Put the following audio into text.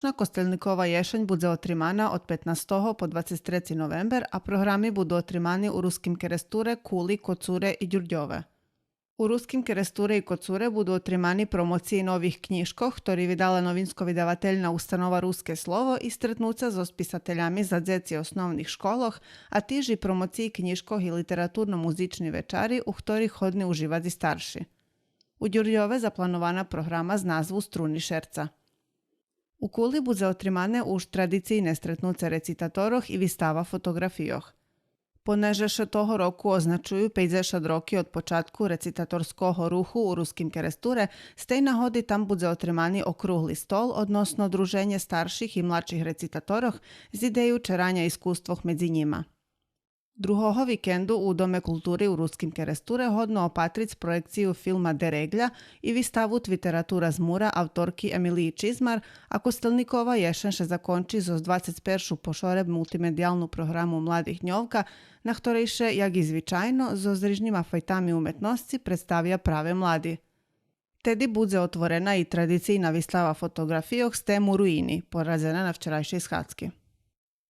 Kostelnikova ješenj bude otrimana od 15. po 23. november, a programi budu otrimani u ruskim Keresture, Kuli, Kocure i Đurđove. U ruskim Keresture i Kocure budu otrimani promociji novih knjižkoh, ktorý vydala novinsko vydavateljna ustanova Ruske slovo i stretnuca s spisateljami za dzeci osnovnih školoh, a tiži promociji knjižkoh i literaturno-muzični večari, u ktorých hodni uživati starši. U Đurđove zaplanovana programa z nazvu Struni šerca. U Kuli bude otrimane už tradicijne stretnuce recitatoroh i vistava fotografijoh. Poneže še toho roku označuju 50 roki od počatku recitatorskого ruhu u ruskim Keresture, stej nahodi tam bude otrimani okruhli stol, odnosno druženje starših i mladših recitatoroh z ideju čeranja iskustvoh medzi njima. Drugoho vikendu u Dome kulturi u ruskim Keresture hodno opatric projekciju filma Dereglja i vistavu Twitteratura zmura autorki Emiliji Čizmar, a Kostelnikova ješen še zakonči zo 21. pošoreb multimedijalnu programu Mladih ňovka, na ktorej še, jak i zvičajno, zo zrižnjima fajtami umetnosci predstavlja prave mladi. Tedy bude otvorena i tradicijna vistava fotografijoh s temu Ruini, porazena na včerajšej schadzki.